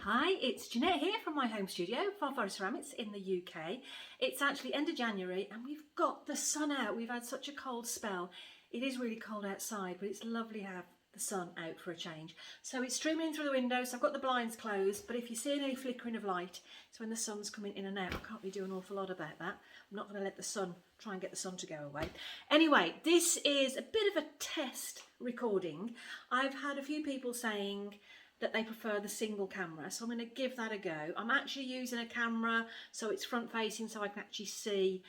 Hi, it's Jeanette here from my home studio, Far Forest Ceramics in the UK. It's actually end of January and we've got the sun out. We've had such a cold spell. It is really cold outside, but it's lovely to have the sun out for a change. So it's streaming in through the window, so I've got the blinds closed, but if you see any flickering of light, it's when the sun's coming in and out. I can't really do an awful lot about that. I'm not going to let the sun, try and get the sun to go away. Anyway, this is a bit of a test recording. I've had a few people saying that they prefer the single camera, so I'm going to give that a go. I'm actually using a camera so it's front facing so I can actually see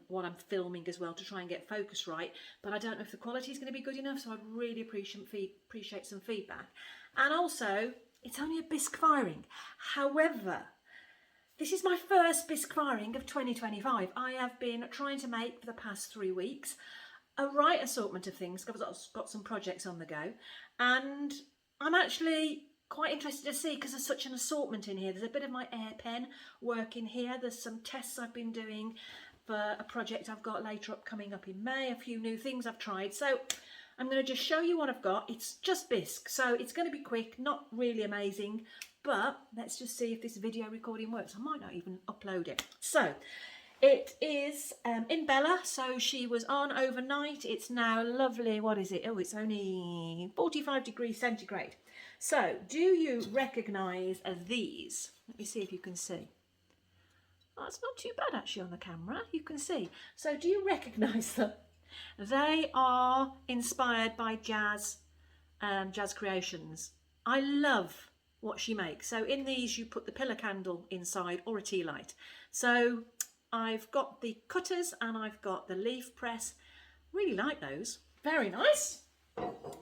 what I'm filming as well to try and get focus right, but I don't know if the quality is going to be good enough, so I'd really appreciate some feedback. And also, it's only a bisque firing. However, this is my first bisque firing of 2025. I have been trying to make for the past 3 weeks a right assortment of things because I've got some projects on the go, and I'm actually quite interested to see because there's such an assortment in here. There's a bit of my Airpen work in here. There's some tests I've been doing for a project I've got later up coming up in May, a few new things I've tried. So I'm going to just show you what I've got. It's just bisque, so it's going to be quick, not really amazing, but let's just see if this video recording works. I might not even upload it. So it is in Bella, so she was on overnight. It's now lovely, what is it? Oh, it's only 45 degrees centigrade. So, do you recognise these? Let me see if you can see. Oh, it's not too bad actually on the camera, you can see. So, do you recognise them? They are inspired by Jazz Creations. I love what she makes. So, in these you put the pillar candle inside or a tea light. So, I've got the cutters and I've got the leaf press. Really like those. Very nice.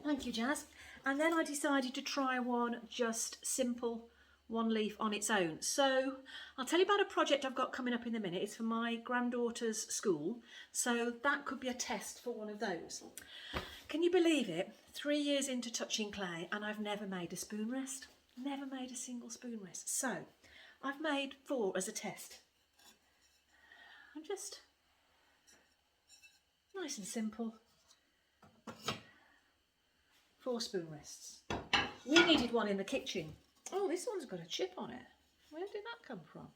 Thank you, Jazz. And then I decided to try one just simple, one leaf on its own. So I'll tell you about a project I've got coming up in a minute. It's for my granddaughter's school. So that could be a test for one of those. Can you believe it? 3 years into touching clay and I've never made a spoon rest. Never made a single spoon rest. So I've made 4 as a test. I'm just nice and simple. 4 spoon rests. We needed one in the kitchen. Oh, this one's got a chip on it. Where did that come from?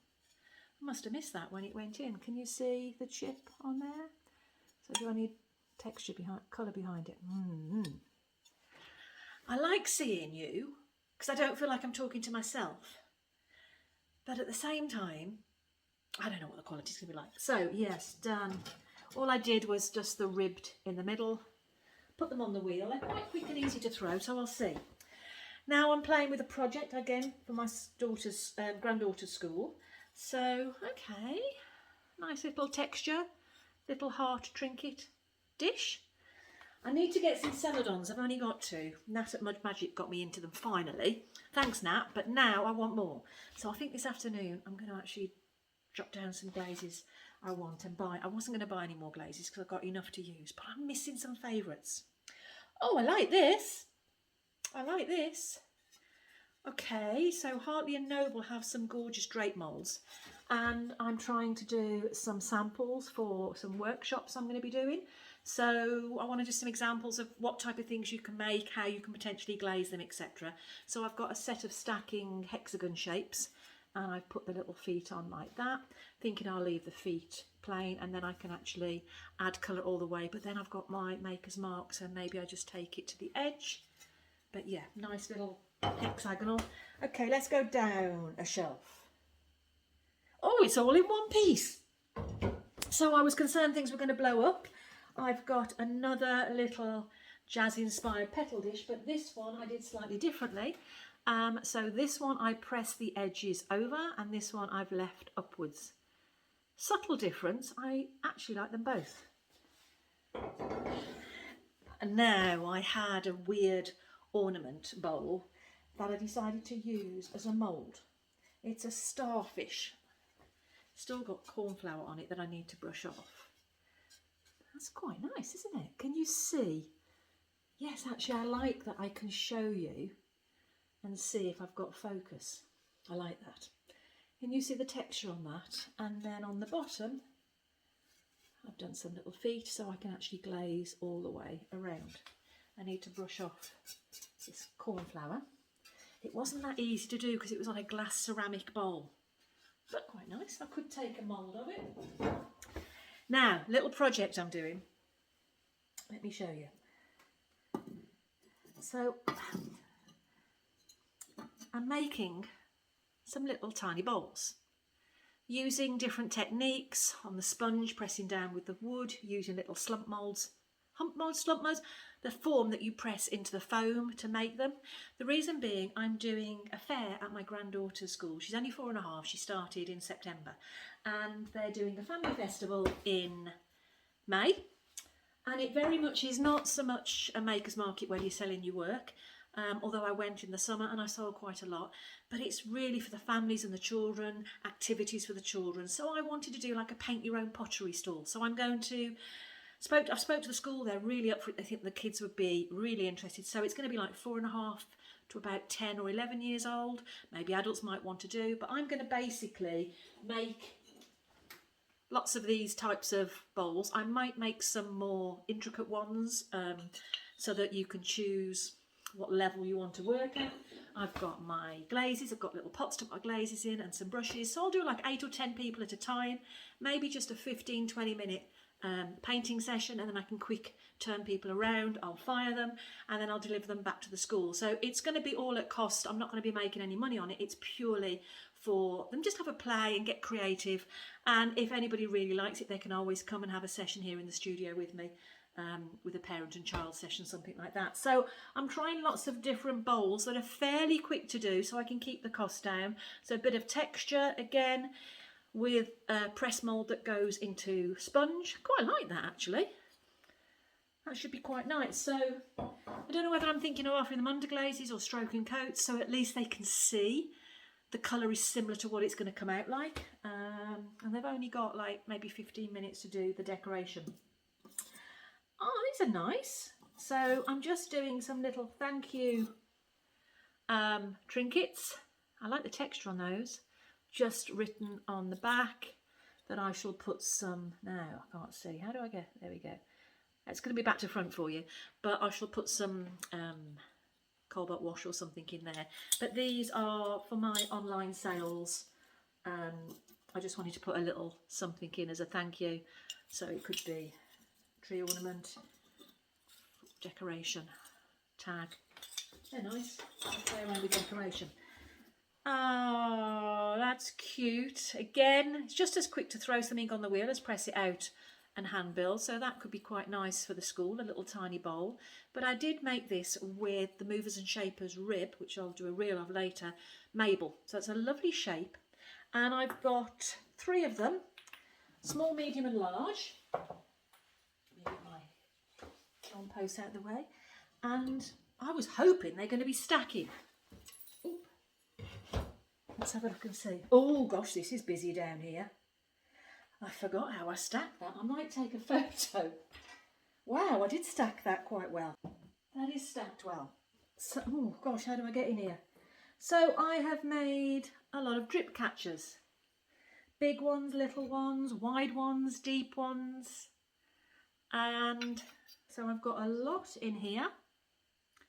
I must have missed that when it went in. Can you see the chip on there? So do I need texture behind, colour behind it? I like seeing you because I don't feel like I'm talking to myself. But at the same time, I don't know what the quality's going to be like. So, yes, done. All I did was just the ribbed in the middle. Put them on the wheel. They're quite quick and easy to throw, so I'll see. Now I'm playing with a project again for my granddaughter's school. So, okay. Nice little texture. Little heart trinket dish. I need to get some celadons. I've only got 2. Nat at Mud Magic got me into them finally. Thanks, Nat. But now I want more. So I think this afternoon I'm going to actually drop down some glazes I want and buy. I wasn't going to buy any more glazes because I've got enough to use, but I'm missing some favourites. Oh, I like this. I like this. Okay, so Hartley and Noble have some gorgeous drape moulds and I'm trying to do some samples for some workshops I'm going to be doing. So I want to do some examples of what type of things you can make, how you can potentially glaze them, etc. So I've got a set of stacking hexagon shapes and I've put the little feet on like that, thinking I'll leave the feet plain and then I can actually add colour all the way, but then I've got my maker's mark, so maybe I just take it to the edge. But yeah, nice little hexagonal. Okay, let's go down a shelf. Oh, it's all in one piece. So I was concerned things were going to blow up. I've got another little jazz-inspired petal dish, but this one I did slightly differently. So this one I press the edges over and this one I've left upwards. Subtle difference, I actually like them both. And now I had a weird ornament bowl that I decided to use as a mould. It's a starfish. Still got cornflour on it that I need to brush off. That's quite nice, isn't it? Can you see? Yes, actually I like that I can show you and see if I've got focus. I like that. Can you see the texture on that? And then on the bottom, I've done some little feet so I can actually glaze all the way around. I need to brush off this cornflour. it wasn't that easy to do because it was on a glass ceramic bowl. But quite nice. I could take a mould of it. Now, little project I'm doing. Let me show you. So, I'm making some little tiny bowls. Using different techniques on the sponge, pressing down with the wood, using little slump moulds, hump moulds, slump moulds, the form that you press into the foam to make them. The reason being, I'm doing a fair at my granddaughter's school. She's only 4.5, she started in September, and they're doing a family festival in May, and it very much is not so much a maker's market where you're selling your work, although I went in the summer and I sold quite a lot, but it's really for the families and the children, activities for the children. So I wanted to do like a paint your own pottery stall. So I'm going to, I've spoke to the school, they're really up for it, they think the kids would be really interested. So it's going to be like 4.5 to about 10 or 11 years old, maybe adults might want to do, but I'm going to basically make lots of these types of bowls. I might make some more intricate ones so that you can choose what level you want to work at. I've got my glazes, I've got little pots to put my glazes in and some brushes. So I'll do like 8 or 10 people at a time, maybe just a 15-20 minute painting session, and then I can quick turn people around, I'll fire them, and then I'll deliver them back to the school. So it's going to be all at cost. I'm not going to be making any money on it. It's purely for them just have a play and get creative. And if anybody really likes it, they can always come and have a session here in the studio with me. With a parent and child session, something like that. So I'm trying lots of different bowls that are fairly quick to do so I can keep the cost down. So a bit of texture again with a press mould that goes into sponge. Quite like that actually. That should be quite nice. So I don't know whether I'm thinking of offering them underglazes or stroking coats, so at least they can see the colour is similar to what it's going to come out like. And they've only got like maybe 15 minutes to do the decoration. Oh, these are nice. So I'm just doing some little thank you trinkets. I like the texture on those. Just written on the back that I shall put some, now I can't see, how do I get, there we go. It's going to be back to front for you, but I shall put some cobalt wash or something in there. But these are for my online sales. I just wanted to put a little something in as a thank you. So it could be tree ornament, decoration, tag. They're nice. Play around with decoration. Oh, that's cute. Again, it's just as quick to throw something on the wheel as press it out and hand build. So that could be quite nice for the school, a little tiny bowl. But I did make this with the Movers and Shapers rib, which I'll do a reel of later, Mabel. So it's a lovely shape. And I've got 3 of them, small, medium and large. Get my kiln post out of the way, and I was hoping they're going to be stacking. Ooh. Let's have a look and see. Oh gosh, this is busy down here. I forgot how I stacked that. I might take a photo. Wow, I did stack that quite well. That is stacked well. So, oh gosh, how do I get in here? So I have made a lot of drip catchers. Big ones, little ones, wide ones, deep ones. And so I've got a lot in here,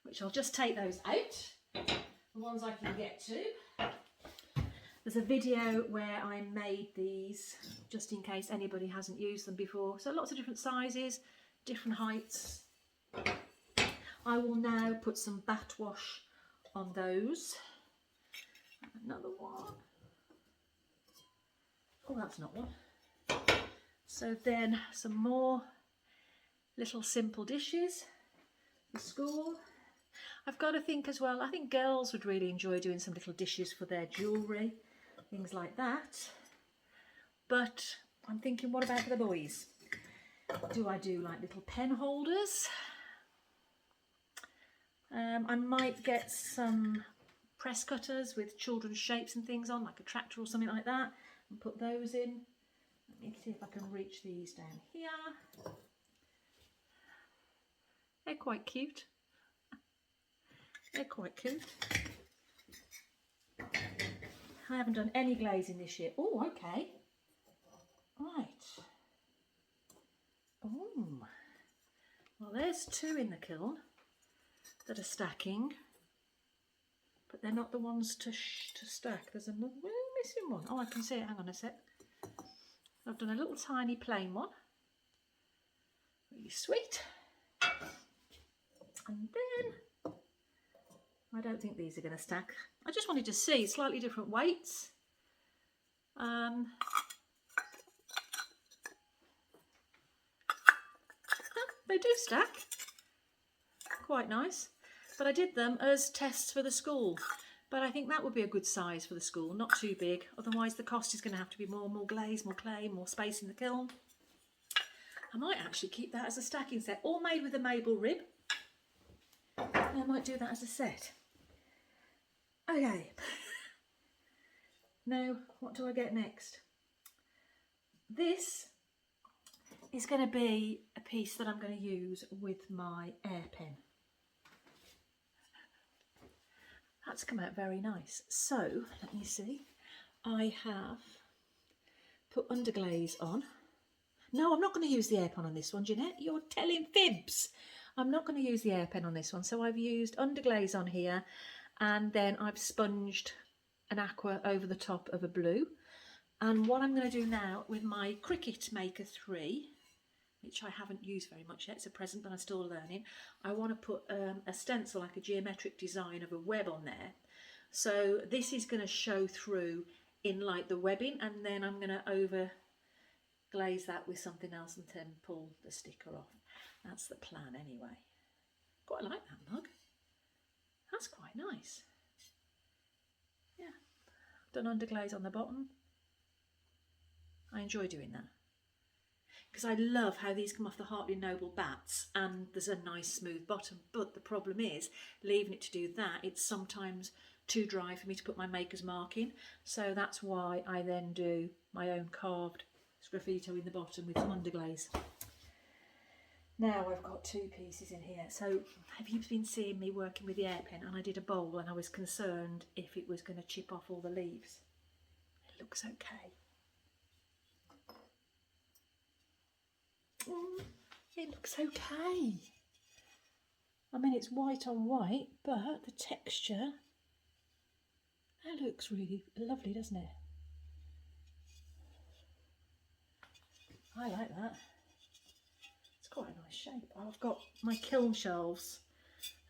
which I'll just take those out, the ones I can get to. There's a video where I made these just in case anybody hasn't used them before. So lots of different sizes, different heights. I will now put some bat wash on those. Another one. Oh, that's not one. So then some more little simple dishes for school. I've got to think as well, I think girls would really enjoy doing some little dishes for their jewellery, things like that. But I'm thinking, what about for the boys? Do I do like little pen holders? I might get some press cutters with children's shapes and things on, like a tractor or something like that, and put those in. Let me see if I can reach these down here. They're quite cute. They're quite cute. I haven't done any glazing this year. Oh, okay. Right. Oh. Well, there's 2 in the kiln that are stacking. but they're not the ones to stack. There's another missing one. Oh, I can see it. Hang on a sec. I've done a little tiny plain one. Really sweet. And then, I don't think these are going to stack. I just wanted to see slightly different weights. They do stack. Quite nice. But I did them as tests for the school. But I think that would be a good size for the school, not too big. Otherwise the cost is going to have to be more glaze, more clay, more space in the kiln. I might actually keep that as a stacking set, all made with a maple rib. I might do that as a set. Okay. Now, what do I get next? This is going to be a piece that I'm going to use with my Airpen. That's come out very nice. So, let me see. I have put underglaze on. No, I'm not going to use the Airpen on this one, Jeanette. You're telling fibs. I'm not going to use the Airpen on this one. So I've used underglaze on here, and then I've sponged an aqua over the top of a blue. And what I'm going to do now with my Cricut Maker 3, which I haven't used very much yet, it's a present but I'm still learning, I want to put a stencil, like a geometric design of a web on there. So this is going to show through in like the webbing, and then I'm going to over glaze that with something else and then pull the sticker off. That's the plan anyway. Quite like that mug. That's quite nice. Yeah, done underglaze on the bottom. I enjoy doing that because I love how these come off the Heartily Noble bats, and there's a nice smooth bottom. But the problem is, leaving it to do that, it's sometimes too dry for me to put my maker's mark in. So that's why I then do my own carved sgraffito in the bottom with some underglaze. Now I've got two pieces in here. So have you been seeing me working with the Airpen? And I did a bowl and I was concerned if it was going to chip off all the leaves. It looks okay. It looks okay. I mean, it's white on white, but the texture, that looks really lovely, doesn't it? I like that. It's quite a nice shape. I've got my kiln shelves.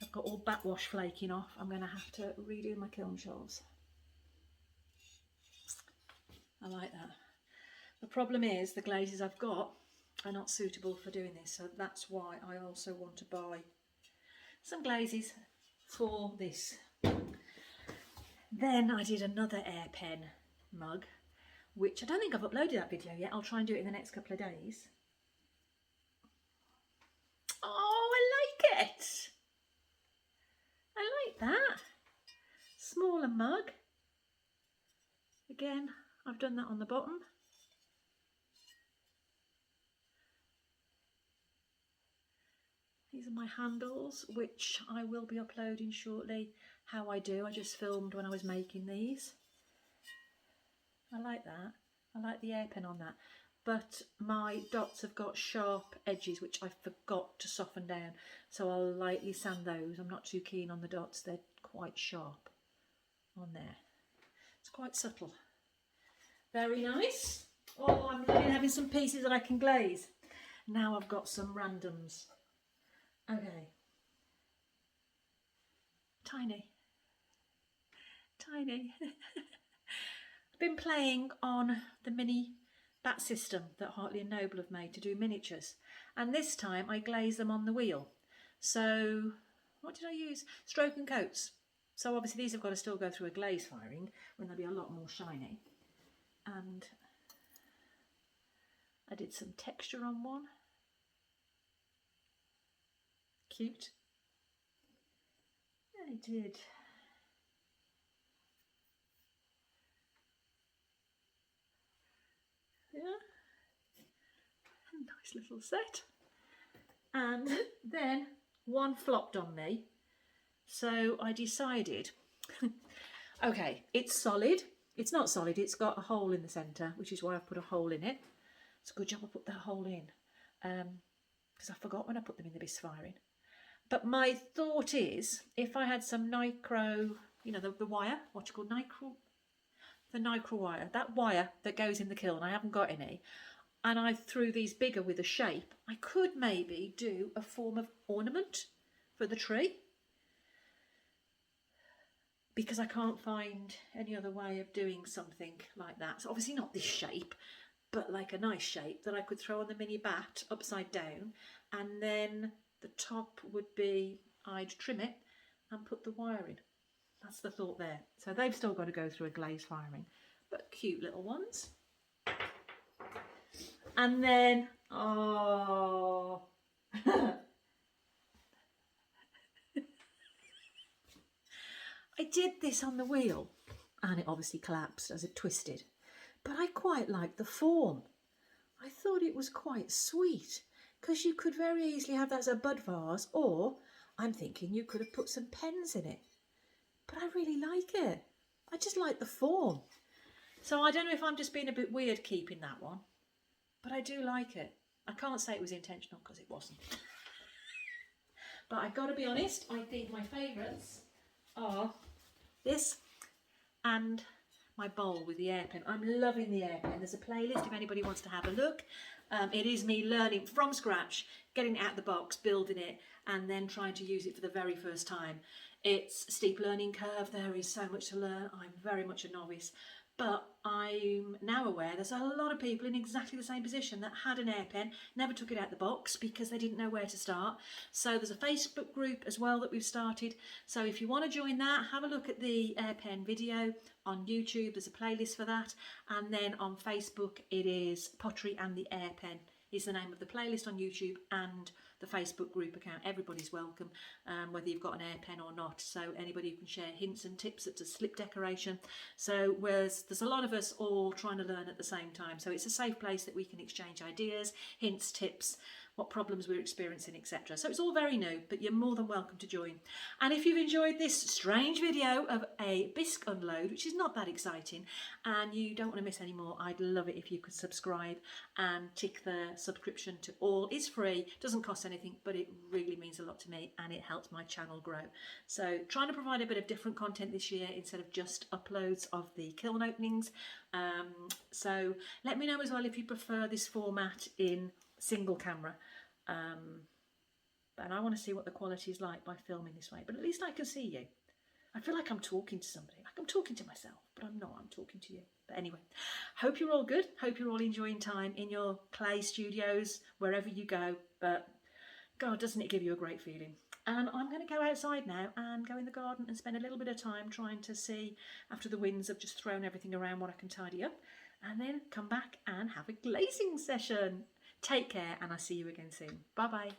I've got all backwash flaking off. I'm going to have to redo my kiln shelves. I like that. The problem is the glazes I've got are not suitable for doing this, so that's why I also want to buy some glazes for this. Then I did another Airpen mug, which I don't think I've uploaded that video yet. I'll try and do it in the next couple of days. Oh, I like it. I like that. Smaller mug. Again, I've done that on the bottom. These are my handles, which I will be uploading shortly. How I do, I just filmed when I was making these. I like that. I like the Airpen on that. But my dots have got sharp edges, which I forgot to soften down. So I'll lightly sand those. I'm not too keen on the dots. They're quite sharp on there. It's quite subtle. Very nice. Oh, I'm loving having some pieces that I can glaze. Now I've got some randoms. Okay. Tiny. Tiny. I've been playing on the mini bat system that Heartily and Noble have made to do miniatures, and this time I glaze them on the wheel. So what did I use? Stroke and coats. So obviously these have got to still go through a glaze firing when they'll be a lot more shiny. And I did some texture on one. Cute. I did. Yeah. Nice little set. And then one flopped on me. So I decided, okay, it's solid. It's not solid, it's got a hole in the centre, which is why I've put a hole in it. It's a good job I put that hole in, because I forgot when I put them in the Bisque firing. But my thought is, if I had some Micro you know, the wire, what you call the Nickel wire, that wire that goes in the kiln. I haven't got any. And I threw these bigger with a shape. I could maybe do a form of ornament for the tree, because I can't find any other way of doing something like that. So obviously not this shape, but like a nice shape that I could throw on the mini bat upside down, and then the top would be, I'd trim it and put the wire in. That's the thought there. So they've still got to go through a glaze firing, but cute little ones. And then, oh, I did this on the wheel and it obviously collapsed as it twisted, but I quite liked the form. I thought it was quite sweet, because you could very easily have that as a bud vase, or I'm thinking you could have put some pens in it. But I really like it. I just like the form. So I don't know if I'm just being a bit weird keeping that one, but I do like it. I can't say it was intentional because it wasn't. But I've got to be honest, I think my favourites are this and my bowl with the Airpen. I'm loving the Airpen. There's a playlist if anybody wants to have a look. It is me learning from scratch, getting it out of the box, building it, and then trying to use it for the very first time. It's a steep learning curve. There is so much to learn. I'm very much a novice, but I'm now aware there's a lot of people in exactly the same position that had an Airpen, never took it out of the box because they didn't know where to start. So there's a Facebook group as well that we've started. So if you want to join that, have a look at the Airpen video on YouTube. There's a playlist for that. And then on Facebook, it is Pottery and the Airpen is the name of the playlist on YouTube and the Facebook group account. Everybody's welcome, whether you've got an Airpen or not. So anybody who can share hints and tips at a slip decoration. So there's a lot of us all trying to learn at the same time. So it's a safe place that we can exchange ideas, hints, tips, what problems we're experiencing, etc. So it's all very new, but you're more than welcome to join. And if you've enjoyed this strange video of a bisque unload, which is not that exciting, and you don't want to miss any more, I'd love it if you could subscribe and tick the subscription to all. It's free, doesn't cost anything, but it really means a lot to me and it helps my channel grow. So trying to provide a bit of different content this year instead of just uploads of the kiln openings. So let me know as well if you prefer this format in single camera, and I want to see what the quality is like by filming this way, but at least I can see you. I feel like I'm talking to somebody, like I'm talking to myself, but I'm not, I'm talking to you. But anyway, hope you're all good, hope you're all enjoying time in your clay studios, wherever you go, but God, doesn't it give you a great feeling? And I'm going to go outside now and go in the garden and spend a little bit of time trying to see, after the winds have just thrown everything around, what I can tidy up, and then come back and have a glazing session. Take care, and I'll see you again soon. Bye bye.